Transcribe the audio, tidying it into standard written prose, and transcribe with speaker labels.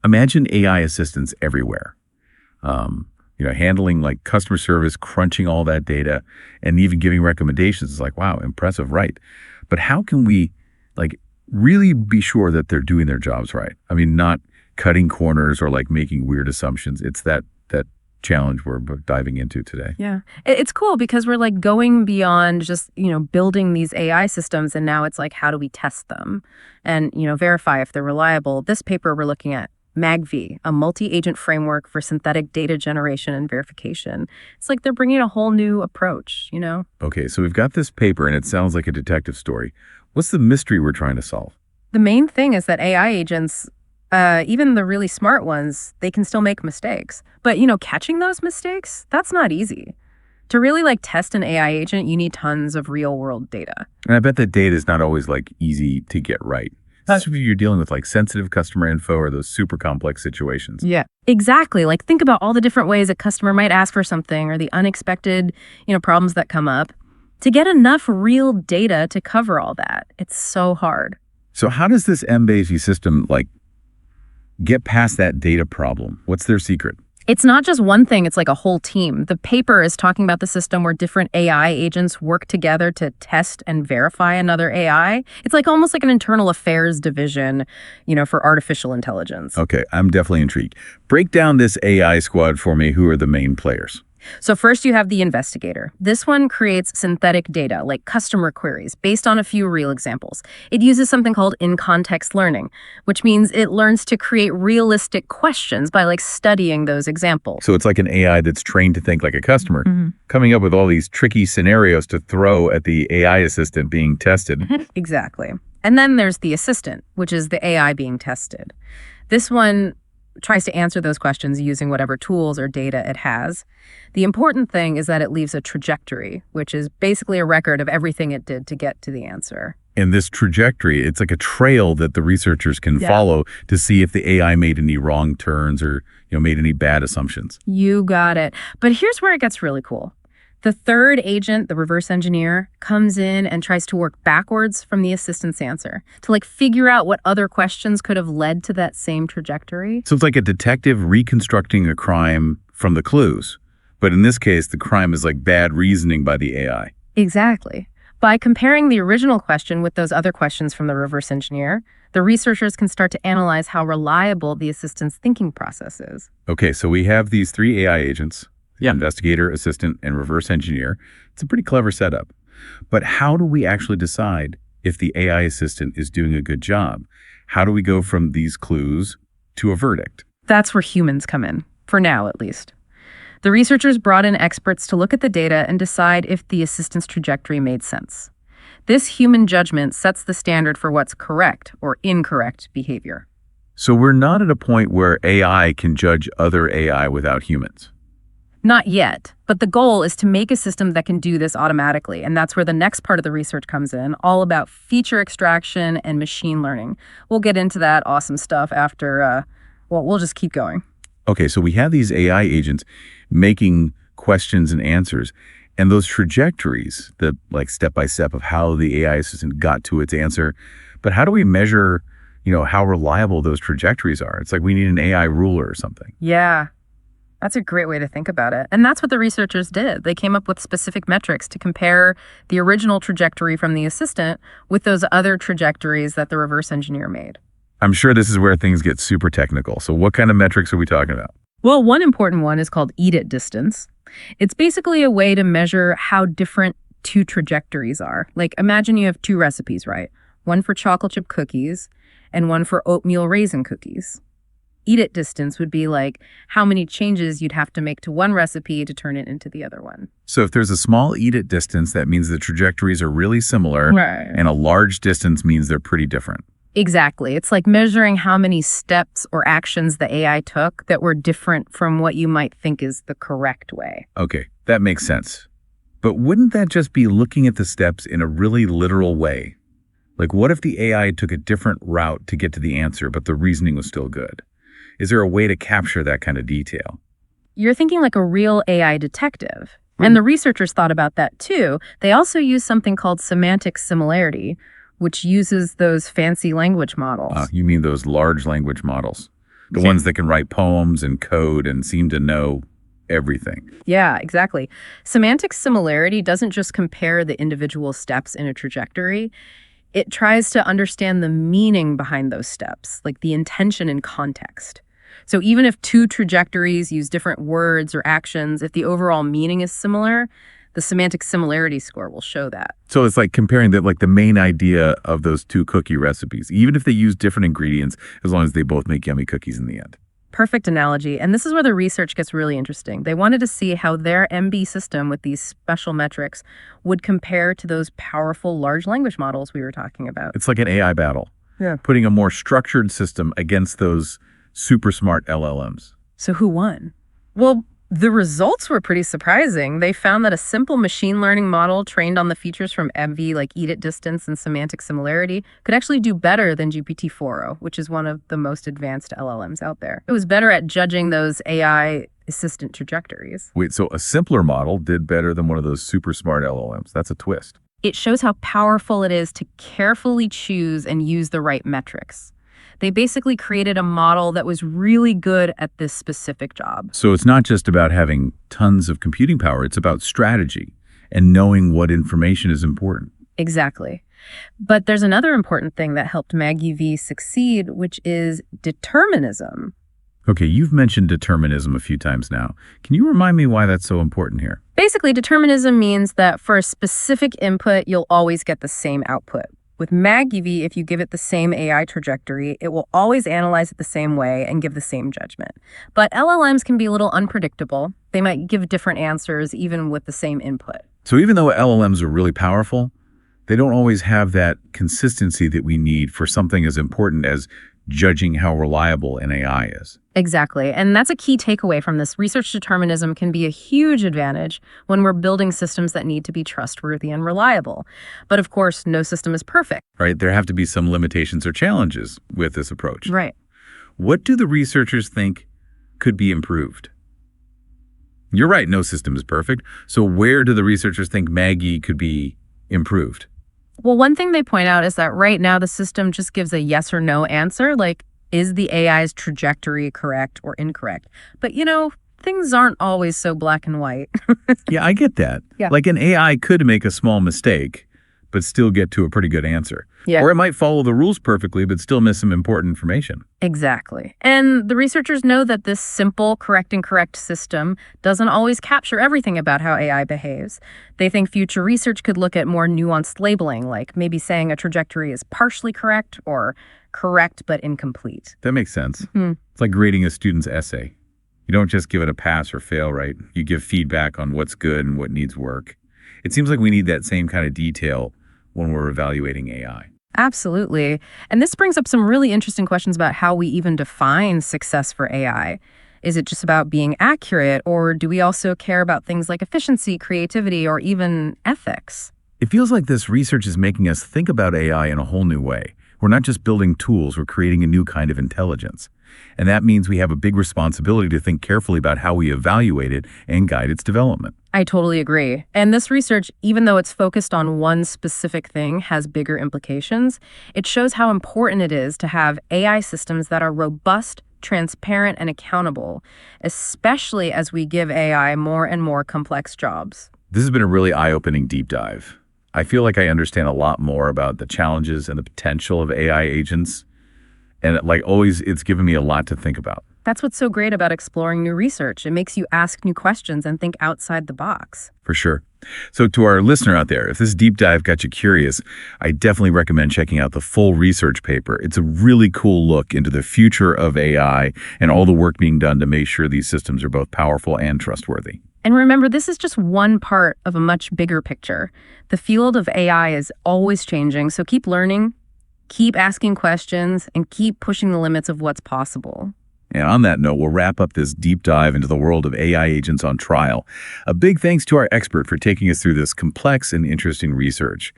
Speaker 1: imagine AI assistants everywhere. Handling like customer service, crunching all that data, and even giving recommendations. It's like, wow, impressive, right? But how can we like really be sure that they're doing their jobs right? I mean, not cutting corners or like making weird assumptions. It's that challenge we're diving into today.
Speaker 2: Yeah. It's cool because we're like going beyond just, building these AI systems. And now it's like, how do we test them and, verify if they're reliable? This paper we're looking at, MAGV, a multi-agent framework for synthetic data generation and verification. It's like they're bringing a whole new approach,
Speaker 1: Okay, so we've got this paper and it sounds like a detective story. What's the mystery we're trying to solve?
Speaker 2: The main thing is that AI agents, even the really smart ones, they can still make mistakes. But, catching those mistakes, that's not easy. To really like test an AI agent, you need tons of real world data.
Speaker 1: And I bet that data is not always like easy to get right. Especially if you're dealing with like sensitive customer info or those super complex situations.
Speaker 2: Yeah, exactly. Like think about all the different ways a customer might ask for something or the unexpected, problems that come up. To get enough real data to cover all that, it's so hard.
Speaker 1: So how does this MBASE system like get past that data problem? What's their secret?
Speaker 2: It's not just one thing, it's like a whole team. The paper is talking about the system where different AI agents work together to test and verify another AI. It's like almost like an internal affairs division, for artificial intelligence.
Speaker 1: Okay, I'm definitely intrigued. Break down this AI squad for me. Who are the main players?
Speaker 2: So first you have the investigator. This one creates synthetic data, like customer queries, based on a few real examples. It uses something called in-context learning, which means it learns to create realistic questions by like studying those examples.
Speaker 1: So it's like an AI that's trained to think like a customer, coming up with all these tricky scenarios to throw at the AI assistant being tested.
Speaker 2: Exactly. And then there's the assistant, which is the AI being tested. This one tries to answer those questions using whatever tools or data it has. The important thing is that it leaves a trajectory, which is basically a record of everything it did to get to the answer.
Speaker 1: And this trajectory, it's like a trail that the researchers can follow to see if the AI made any wrong turns or made any bad assumptions.
Speaker 2: You got it. But here's where it gets really cool. The third agent, the reverse engineer, comes in and tries to work backwards from the assistant's answer to like figure out what other questions could have led to that same trajectory.
Speaker 1: So it's like a detective reconstructing a crime from the clues. But in this case, the crime is like bad reasoning by the AI.
Speaker 2: Exactly. By comparing the original question with those other questions from the reverse engineer, the researchers can start to analyze how reliable the assistant's thinking process is.
Speaker 1: Okay, so we have these three AI agents. Yeah, investigator, assistant, and reverse engineer. It's a pretty clever setup. But how do we actually decide if the AI assistant is doing a good job? How do we go from these clues to a verdict?
Speaker 2: That's where humans come in, for now at least. The researchers brought in experts to look at the data and decide if the assistant's trajectory made sense. This human judgment sets the standard for what's correct or incorrect behavior.
Speaker 1: So we're not at a point where AI can judge other AI without humans.
Speaker 2: Not yet, but the goal is to make a system that can do this automatically, and that's where the next part of the research comes in, all about feature extraction and machine learning. We'll get into that awesome stuff after, we'll just keep going.
Speaker 1: Okay, so we have these AI agents making questions and answers, and those trajectories, the like step-by-step of how the AI assistant got to its answer, but how do we measure, how reliable those trajectories are? It's like we need an AI ruler or something.
Speaker 2: Yeah. That's a great way to think about it. And that's what the researchers did. They came up with specific metrics to compare the original trajectory from the assistant with those other trajectories that the reverse engineer made.
Speaker 1: I'm sure this is where things get super technical. So what kind of metrics are we talking about?
Speaker 2: Well, one important one is called eat-it distance. It's basically a way to measure how different two trajectories are. Like imagine you have two recipes, right? One for chocolate chip cookies and one for oatmeal raisin cookies. Eat-it distance would be like how many changes you'd have to make to one recipe to turn it into the other one.
Speaker 1: So if there's a small eat-it distance, that means the trajectories are really similar,
Speaker 2: right? And
Speaker 1: a large distance means they're pretty different.
Speaker 2: Exactly. It's like measuring how many steps or actions the AI took that were different from what you might think is the correct way.
Speaker 1: Okay, that makes sense. But wouldn't that just be looking at the steps in a really literal way? Like what if the AI took a different route to get to the answer, but the reasoning was still good? Is there a way to capture that kind of detail?
Speaker 2: You're thinking like a real AI detective. And the researchers thought about that too. They also use something called semantic similarity, which uses those fancy language models.
Speaker 1: You mean those large language models? The ones that can write poems and code and seem to know everything.
Speaker 2: Yeah, exactly. Semantic similarity doesn't just compare the individual steps in a trajectory. It tries to understand the meaning behind those steps, like the intention and context. So even if two trajectories use different words or actions, if the overall meaning is similar, the semantic similarity score will show that.
Speaker 1: So it's like comparing the main idea of those two cookie recipes, even if they use different ingredients, as long as they both make yummy cookies in the end.
Speaker 2: Perfect analogy. And this is where the research gets really interesting. They wanted to see how their MB system with these special metrics would compare to those powerful large language models we were talking about.
Speaker 1: It's like an AI battle.
Speaker 2: Yeah.
Speaker 1: Putting a more structured system against those super smart LLMs.
Speaker 2: So who won? Well, the results were pretty surprising. They found that a simple machine learning model trained on the features from MV like eat at distance and semantic similarity could actually do better than GPT-4o, which is one of the most advanced LLMs out there. It was better at judging those AI assistant trajectories.
Speaker 1: Wait, so a simpler model did better than one of those super smart LLMs. That's a twist.
Speaker 2: It shows how powerful it is to carefully choose and use the right metrics. They basically created a model that was really good at this specific job.
Speaker 1: So it's not just about having tons of computing power, it's about strategy and knowing what information is important.
Speaker 2: Exactly. But there's another important thing that helped Maggie V succeed, which is determinism.
Speaker 1: Okay, you've mentioned determinism a few times now. Can you remind me why that's so important here?
Speaker 2: Basically, determinism means that for a specific input, you'll always get the same output. With MagGV, if you give it the same AI trajectory, it will always analyze it the same way and give the same judgment. But LLMs can be a little unpredictable. They might give different answers even with the same input.
Speaker 1: So even though LLMs are really powerful, they don't always have that consistency that we need for something as important as judging how reliable an AI is.
Speaker 2: Exactly. And that's a key takeaway from this. Research determinism can be a huge advantage when we're building systems that need to be trustworthy and reliable. But of course, no system is perfect.
Speaker 1: Right? There have to be some limitations or challenges with this approach.
Speaker 2: Right.
Speaker 1: What do the researchers think could be improved? You're right, no system is perfect. So where do the researchers think Maggie could be improved?
Speaker 2: Well, one thing they point out is that right now the system just gives a yes or no answer, like, is the AI's trajectory correct or incorrect? But, things aren't always so black and white.
Speaker 1: Yeah, I get that.
Speaker 2: Yeah.
Speaker 1: Like an AI could make a small mistake, but still get to a pretty good answer.
Speaker 2: Yeah.
Speaker 1: Or it might follow the rules perfectly, but still miss some important information.
Speaker 2: Exactly. And the researchers know that this simple correct system doesn't always capture everything about how AI behaves. They think future research could look at more nuanced labeling, like maybe saying a trajectory is partially correct or correct but incomplete.
Speaker 1: That makes sense.
Speaker 2: Mm-hmm.
Speaker 1: It's like grading a student's essay. You don't just give it a pass or fail, right? You give feedback on what's good and what needs work. It seems like we need that same kind of detail when we're evaluating AI.
Speaker 2: Absolutely. And this brings up some really interesting questions about how we even define success for AI. Is it just about being accurate, or do we also care about things like efficiency, creativity, or even ethics?
Speaker 1: It feels like this research is making us think about AI in a whole new way. We're not just building tools, we're creating a new kind of intelligence. And that means we have a big responsibility to think carefully about how we evaluate it and guide its development.
Speaker 2: I totally agree. And this research, even though it's focused on one specific thing, has bigger implications. It shows how important it is to have AI systems that are robust, transparent, and accountable, especially as we give AI more and more complex jobs.
Speaker 1: This has been a really eye-opening deep dive. I feel like I understand a lot more about the challenges and the potential of AI agents. And like always, it's given me a lot to think about.
Speaker 2: That's what's so great about exploring new research. It makes you ask new questions and think outside the box.
Speaker 1: For sure. So to our listener out there, if this deep dive got you curious, I definitely recommend checking out the full research paper. It's a really cool look into the future of AI and all the work being done to make sure these systems are both powerful and trustworthy.
Speaker 2: And remember, this is just one part of a much bigger picture. The field of AI is always changing, so keep learning, keep asking questions, and keep pushing the limits of what's possible.
Speaker 1: And on that note, we'll wrap up this deep dive into the world of AI agents on trial. A big thanks to our expert for taking us through this complex and interesting research.